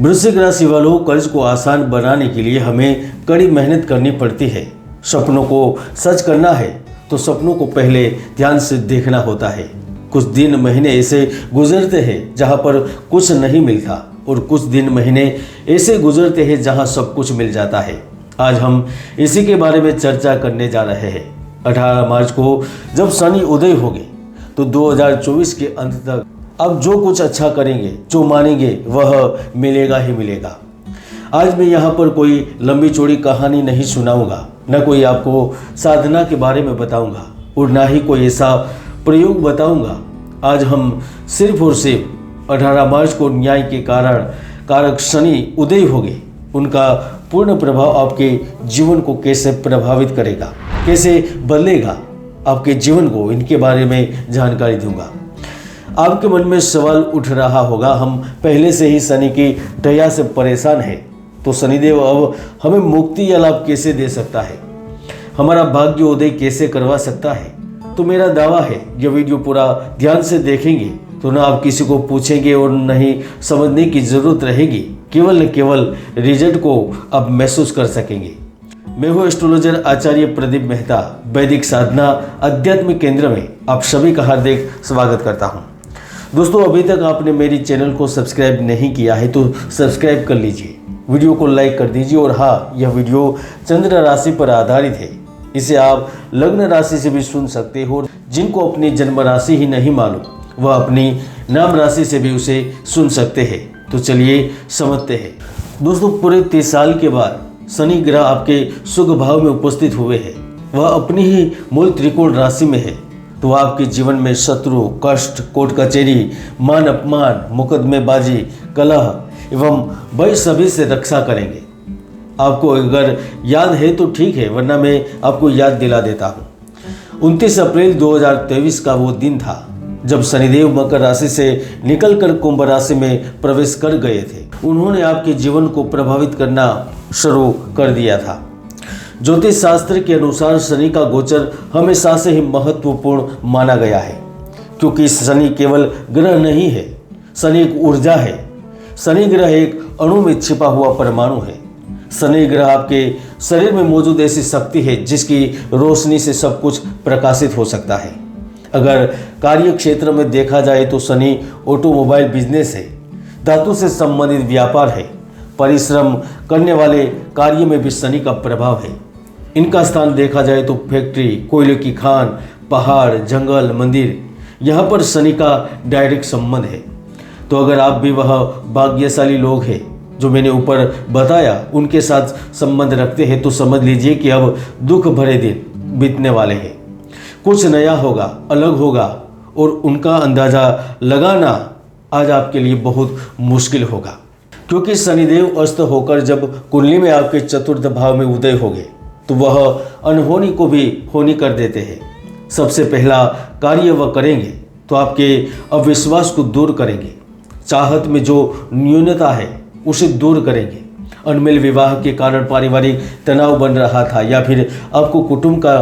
वृश्चिक राशि वालों, कर्ज को आसान बनाने के लिए हमें कड़ी मेहनत करनी पड़ती है। सपनों को सच करना है तो सपनों को पहले ध्यान से देखना होता है। कुछ दिन महीने ऐसे गुजरते हैं जहां पर कुछ नहीं मिलता और कुछ दिन महीने ऐसे गुजरते हैं जहां सब कुछ मिल जाता है। आज हम इसी के बारे में चर्चा करने जा रहे हैं। 18 मार्च को जब शनि उदय होंगे तो 2024 के अंत तक अब जो कुछ अच्छा करेंगे, जो मानेंगे वह मिलेगा ही मिलेगा। आज मैं यहाँ पर कोई लंबी चौड़ी कहानी नहीं सुनाऊंगा, न कोई आपको साधना के बारे में बताऊंगा और ना ही कोई ऐसा प्रयोग बताऊंगा। आज हम सिर्फ और सिर्फ 18 मार्च को न्याय के कारक शनि उदय होंगे, उनका पूर्ण प्रभाव आपके जीवन को कैसे प्रभावित करेगा, कैसे बदलेगा आपके जीवन को, इनके बारे में जानकारी दूंगा। आपके मन में सवाल उठ रहा होगा, हम पहले से ही शनि की दया से परेशान हैं, तो शनिदेव अब हमें मुक्ति या लाभ कैसे दे सकता है, हमारा भाग्य उदय कैसे करवा सकता है। तो मेरा दावा है यह वीडियो पूरा ध्यान से देखेंगे तो ना आप किसी को पूछेंगे और न ही समझने की जरूरत रहेगी, केवल न केवल रिजल्ट को आप महसूस कर सकेंगे। मैं हूँ एस्ट्रोलॉजर आचार्य प्रदीप मेहता। वैदिक साधना आध्यात्मिक केंद्र में आप सभी का हार्दिक स्वागत करता हूँ। दोस्तों, अभी तक आपने मेरी चैनल को सब्सक्राइब नहीं किया है तो सब्सक्राइब कर लीजिए, वीडियो को लाइक कर दीजिए। और हाँ, यह वीडियो चंद्र राशि पर आधारित है, इसे आप लग्न राशि से भी सुन सकते हो। जिनको अपनी जन्म राशि ही नहीं मालूम वह अपनी नाम राशि से भी उसे सुन सकते हैं। तो चलिए समझते हैं। दोस्तों, पूरे 30 साल के बाद शनि ग्रह आपके सुख भाव में उपस्थित हुए हैं। वह अपनी ही मूल त्रिकोण राशि में है, तो आपके जीवन में शत्रु, कष्ट, कोर्ट कचहरी, मान अपमान, मुकदमेबाजी, कलह एवं भय सभी से रक्षा करेंगे। आपको अगर याद है तो ठीक है, वरना मैं आपको याद दिला देता हूँ। 29 अप्रैल 2023 का वो दिन था जब शनिदेव मकर राशि से निकलकर कुंभ राशि में प्रवेश कर गए थे। उन्होंने आपके जीवन को प्रभावित करना शुरू कर दिया था। ज्योतिष शास्त्र के अनुसार शनि का गोचर हमेशा से ही महत्वपूर्ण माना गया है, क्योंकि शनि केवल ग्रह नहीं है, शनि एक ऊर्जा है। शनि ग्रह एक अणु में छिपा हुआ परमाणु है। शनि ग्रह आपके शरीर में मौजूद ऐसी शक्ति है जिसकी रोशनी से सब कुछ प्रकाशित हो सकता है। अगर कार्य क्षेत्र में देखा जाए तो शनि ऑटोमोबाइल बिजनेस है, धातु से संबंधित व्यापार है, परिश्रम करने वाले कार्य में भी शनि का प्रभाव है। इनका स्थान देखा जाए तो फैक्ट्री, कोयले की खान, पहाड़, जंगल, मंदिर, यहाँ पर शनि का डायरेक्ट संबंध है। तो अगर आप भी वह भाग्यशाली लोग हैं जो मैंने ऊपर बताया, उनके साथ संबंध रखते हैं, तो समझ लीजिए कि अब दुख भरे दिन बीतने वाले हैं। कुछ नया होगा, अलग होगा और उनका अंदाजा लगाना आज आपके लिए बहुत मुश्किल होगा, क्योंकि शनिदेव अस्त होकर जब कुंडली में आपके चतुर्थ भाव में उदय होंगे तो वह अनहोनी को भी होनी कर देते हैं। सबसे पहला कार्य वह करेंगे तो आपके अविश्वास को दूर करेंगे, चाहत में जो न्यूनता है उसे दूर करेंगे। अनमिल विवाह के कारण पारिवारिक तनाव बन रहा था या फिर आपको कुटुंब का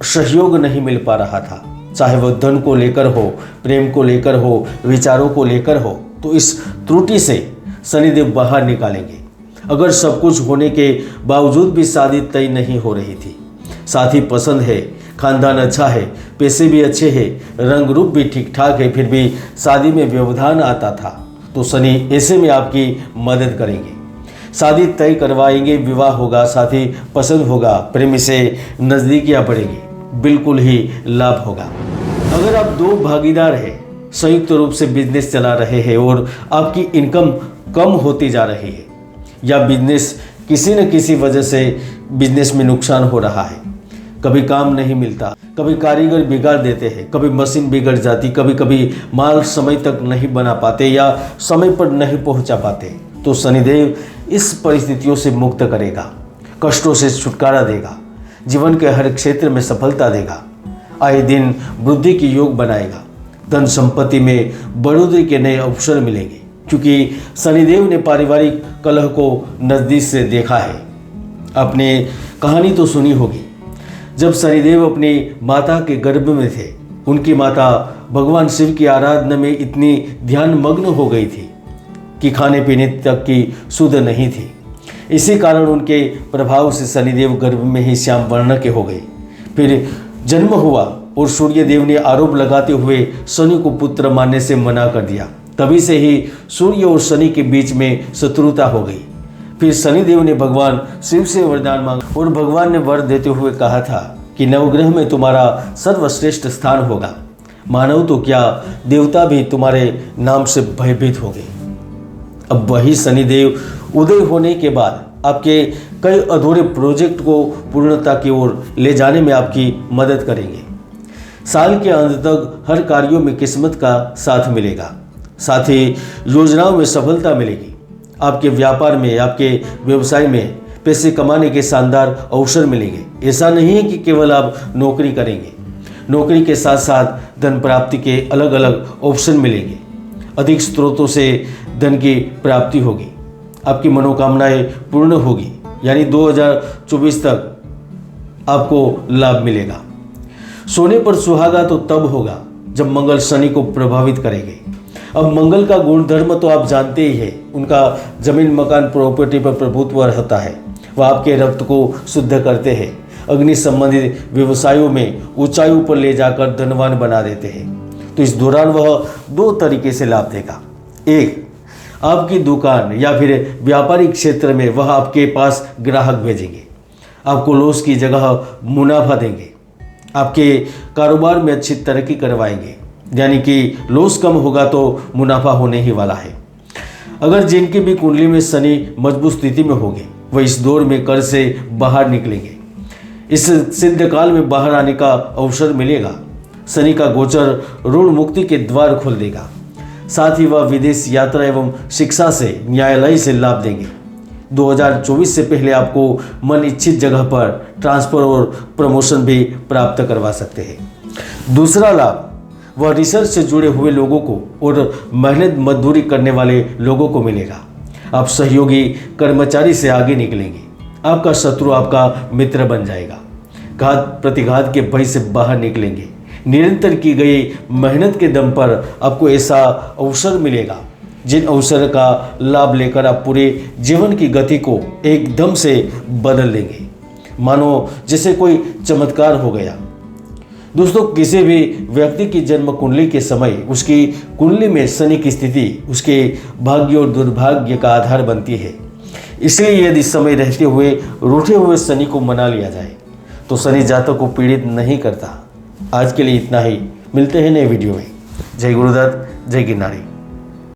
सहयोग नहीं मिल पा रहा था, चाहे वह धन को लेकर हो, प्रेम को लेकर हो, विचारों को लेकर हो, तो इस त्रुटि से शनिदेव बाहर निकालेंगे। अगर सब कुछ होने के बावजूद भी शादी तय नहीं हो रही थी, साथी पसंद है, खानदान अच्छा है, पैसे भी अच्छे हैं, रंग रूप भी ठीक ठाक है, फिर भी शादी में व्यवधान आता था, तो शनि ऐसे में आपकी मदद करेंगे। शादी तय करवाएंगे, विवाह होगा, साथी पसंद होगा, प्रेमी से नज़दीकियाँ बढ़ेगी, बिल्कुल ही लाभ होगा। अगर आप दो भागीदार हैं, संयुक्त रूप से बिजनेस चला रहे हैं और आपकी इनकम कम होती जा रही है, या बिजनेस किसी न किसी वजह से बिजनेस में नुकसान हो रहा है, कभी काम नहीं मिलता, कभी कारीगर बिगाड़ देते हैं, कभी मशीन बिगड़ जाती, कभी कभी माल समय तक नहीं बना पाते या समय पर नहीं पहुंचा पाते, तो शनिदेव इस परिस्थितियों से मुक्त करेगा, कष्टों से छुटकारा देगा, जीवन के हर क्षेत्र में सफलता देगा, आए दिन वृद्धि की योग बनाएगा, धन संपत्ति में बढ़ोतरी के नए अवसर मिलेंगे, क्योंकि शनिदेव ने पारिवारिक कलह को नज़दीक से देखा है। आपने कहानी तो सुनी होगी, जब शनिदेव अपनी माता के गर्भ में थे, उनकी माता भगवान शिव की आराधना में इतनी ध्यान मग्न हो गई थी कि खाने पीने तक की सुध नहीं थी। इसी कारण उनके प्रभाव से शनिदेव गर्भ में ही श्याम वर्ण के हो गए। फिर जन्म हुआ और सूर्यदेव ने आरोप लगाते हुए शनि को पुत्र मानने से मना कर दिया। तभी से ही सूर्य और शनि के बीच में शत्रुता हो गई। फिर शनिदेव ने भगवान शिव से वरदान मांगा और भगवान ने वर देते हुए कहा था कि नवग्रह में तुम्हारा सर्वश्रेष्ठ स्थान होगा। मानव तो क्या, देवता भी तुम्हारे नाम से भयभीत हो गए। अब वही शनिदेव उदय होने के बाद आपके कई अधूरे प्रोजेक्ट को पूर्णता की ओर ले जाने में आपकी मदद करेंगे। साल के अंत तक हर कार्यों में किस्मत का साथ मिलेगा, साथ ही योजनाओं में सफलता मिलेगी। आपके व्यापार में, आपके व्यवसाय में पैसे कमाने के शानदार अवसर मिलेंगे। ऐसा नहीं है कि केवल आप नौकरी करेंगे, नौकरी के साथ साथ धन प्राप्ति के अलग अलग ऑप्शन मिलेंगे। अधिक स्रोतों से धन की प्राप्ति होगी, आपकी मनोकामनाएं पूर्ण होगी, यानी 2024 तक आपको लाभ मिलेगा। सोने पर सुहागा तो तब होगा जब मंगल शनि को प्रभावित करेंगे। अब मंगल का गुणधर्म तो आप जानते ही हैं, उनका जमीन मकान प्रॉपर्टी पर प्रभुत्व रहता है। वह आपके रक्त को शुद्ध करते हैं, अग्नि संबंधित व्यवसायों में ऊंचाइयों पर ले जाकर धनवान बना देते हैं। तो इस दौरान वह दो तरीके से लाभ देगा। एक, आपकी दुकान या फिर व्यापारिक क्षेत्र में वह आपके पास ग्राहक भेजेंगे, आपको लॉस की जगह मुनाफा देंगे, आपके कारोबार में अच्छी तरक्की करवाएंगे, यानी कि लॉस कम होगा तो मुनाफा होने ही वाला है। अगर जिनकी भी कुंडली में शनि मजबूत स्थिति में होंगे वह इस दौर में कर्ज से बाहर निकलेंगे। इस सिद्ध काल में बाहर आने का अवसर मिलेगा। शनि का गोचर ऋण मुक्ति के द्वार खोल देगा, साथ ही वह विदेश यात्रा एवं शिक्षा से, न्यायालय से लाभ देंगे। 2024 से पहले आपको मन इच्छित जगह पर ट्रांसफर और प्रमोशन भी प्राप्त करवा सकते हैं। दूसरा लाभ वह रिसर्च से जुड़े हुए लोगों को और मेहनत मजदूरी करने वाले लोगों को मिलेगा। आप सहयोगी कर्मचारी से आगे निकलेंगे, आपका शत्रु आपका मित्र बन जाएगा। घात प्रतिघात के भय से बाहर निकलेंगे। निरंतर की गई मेहनत के दम पर आपको ऐसा अवसर मिलेगा जिन अवसर का लाभ लेकर आप पूरे जीवन की गति को एकदम से बदल देंगे, मानो जैसे कोई चमत्कार हो गया। दोस्तों, किसी भी व्यक्ति की जन्म कुंडली के समय उसकी कुंडली में शनि की स्थिति उसके भाग्य और दुर्भाग्य का आधार बनती है। इसलिए यदि समय रहते हुए रूठे हुए शनि को मना लिया जाए तो शनि जातक को पीड़ित नहीं करता। आज के लिए इतना ही, मिलते हैं नए वीडियो में। जय गुरुदत्त, जय गिरनारी।